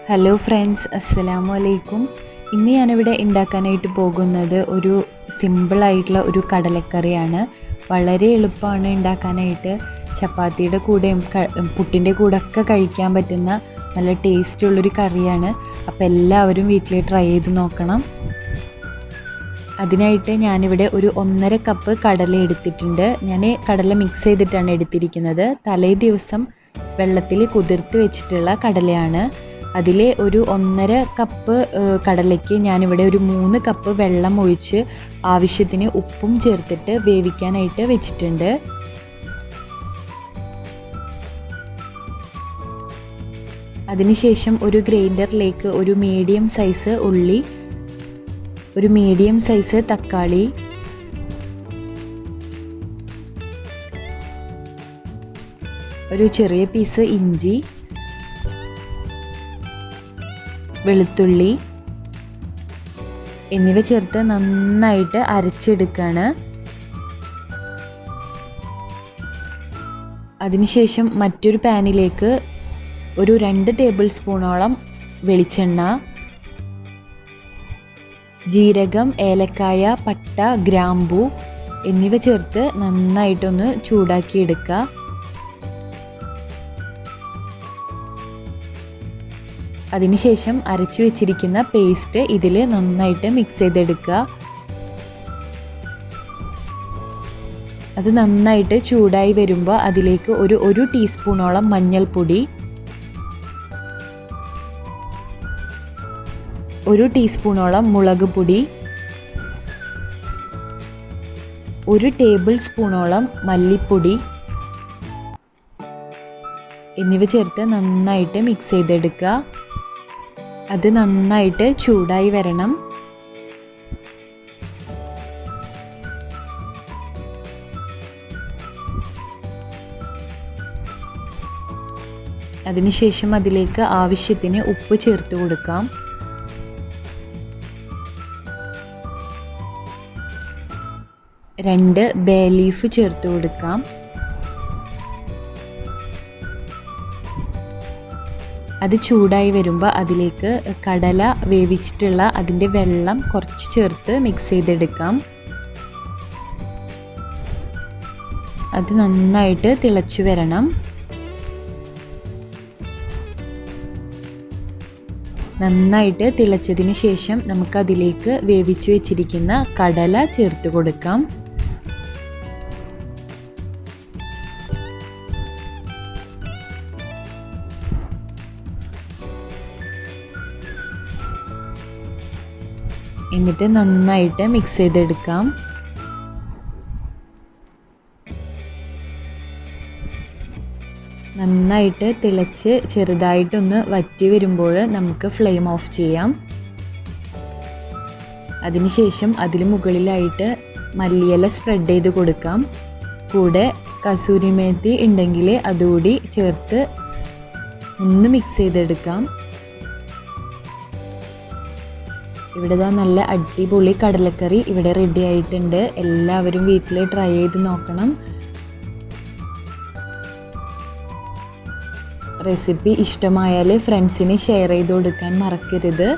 Hello friends, അസ്സലാമു അലൈക്കും. ഇന്ന് ഞാനിവിടെ ഉണ്ടാക്കാനായിട്ട് പോകുന്നത് ഒരു സിമ്പിളായിട്ടുള്ള ഒരു കടലക്കറിയാണ്. വളരെ എളുപ്പമാണ് ഉണ്ടാക്കാനായിട്ട്. ചപ്പാത്തിയുടെ കൂടെയും പുട്ടിൻ്റെ കൂടെ ഒക്കെ കഴിക്കാൻ പറ്റുന്ന നല്ല ടേസ്റ്റുള്ളൊരു കറിയാണ്. അപ്പോൾ എല്ലാവരും വീട്ടിൽ ട്രൈ ചെയ്ത് നോക്കണം. അതിനായിട്ട് ഞാനിവിടെ ഒരു 1.5 കപ്പ് കടല എടുത്തിട്ടുണ്ട്. ഞാൻ കടല മിക്സ് ചെയ്തിട്ടാണ് എടുത്തിരിക്കുന്നത്. തലേ ദിവസം വെള്ളത്തിൽ കുതിർത്ത് വെച്ചിട്ടുള്ള കടലയാണ്. അതിൽ ഒരു 1.5 കപ്പ് കടലയ്ക്ക് ഞാനിവിടെ ഒരു 3 കപ്പ് വെള്ളം ഒഴിച്ച് ആവശ്യത്തിന് ഉപ്പും ചേർത്തിട്ട് വേവിക്കാനായിട്ട് വെച്ചിട്ടുണ്ട്. അതിനുശേഷം ഒരു ഗ്രൈൻഡറിലേക്ക് ഒരു മീഡിയം സൈസ് ഉള്ളി, ഒരു മീഡിയം സൈസ് തക്കാളി, ഒരു ചെറിയ പീസ് ഇഞ്ചി, വെളുത്തുള്ളി എന്നിവ ചേർത്ത് നന്നായിട്ട് അരച്ചെടുക്കുകയാണ്. അതിനുശേഷം മറ്റൊരു പാനിലേക്ക് ഒരു 2 ടേബിൾ സ്പൂണോളം വെളിച്ചെണ്ണ, ജീരകം, ഏലക്കായ, പട്ട, ഗ്രാമ്പൂ എന്നിവ ചേർത്ത് നന്നായിട്ടൊന്ന് ചൂടാക്കിയെടുക്കുക. അതിനുശേഷം അരച്ചു വെച്ചിരിക്കുന്ന പേസ്റ്റ് ഇതിൽ നന്നായിട്ട് മിക്സ് ചെയ്തെടുക്കുക. അത് നന്നായിട്ട് ചൂടായി വരുമ്പോൾ അതിലേക്ക് ഒരു ടീസ്പൂണോളം മഞ്ഞൾപ്പൊടി, 1 ടീസ്പൂണോളം മുളക് പൊടി, 1 ടേബിൾ സ്പൂണോളം മല്ലിപ്പൊടി എന്നിവ ചേർത്ത് നന്നായിട്ട് മിക്സ് ചെയ്തെടുക്കുക. അത് നന്നായിട്ട് ചൂടായി വരണം. അതിനുശേഷം അതിലേക്ക് ആവശ്യത്തിന് ഉപ്പ് ചേർത്ത് കൊടുക്കാം. രണ്ട് ബേ ലീഫ് ചേർത്ത് കൊടുക്കാം. അത് ചൂടായി വരുമ്പോൾ അതിലേക്ക് കടല വേവിച്ചിട്ടുള്ള അതിൻ്റെ വെള്ളം കുറച്ച് ചേർത്ത് മിക്സ് ചെയ്തെടുക്കാം. അത് നന്നായിട്ട് തിളച്ചു വരണം. നന്നായിട്ട് തിളച്ചതിന് ശേഷം നമുക്കതിലേക്ക് വേവിച്ച് വെച്ചിരിക്കുന്ന കടല ചേർത്ത് കൊടുക്കാം. എന്നിട്ട് നന്നായിട്ട് മിക്സ് ചെയ്തെടുക്കാം. നന്നായിട്ട് തിളച്ച് ചെറുതായിട്ടൊന്ന് വറ്റി വരുമ്പോൾ നമുക്ക് ഫ്ലെയിം ഓഫ് ചെയ്യാം. അതിനുശേഷം അതിന് മുകളിലായിട്ട് മല്ലിയില സ്പ്രെഡ് ചെയ്ത് കൊടുക്കാം. കൂടെ കസൂരി മേത്തി ഉണ്ടെങ്കിൽ അതുകൂടി ചേർത്ത് ഒന്ന് മിക്സ് ചെയ്തെടുക്കാം. ഇവിടെ നല്ല അടിപൊളി കടലക്കറി ഇവിടെ റെഡി ആയിട്ടുണ്ട്. എല്ലാവരും വീട്ടിൽ ട്രൈ ചെയ്ത് നോക്കണം. റെസിപ്പി ഇഷ്ടമായാൽ ഫ്രണ്ട്സിന് ഷെയർ ചെയ്ത് കൊടുക്കാൻ മറക്കരുത്.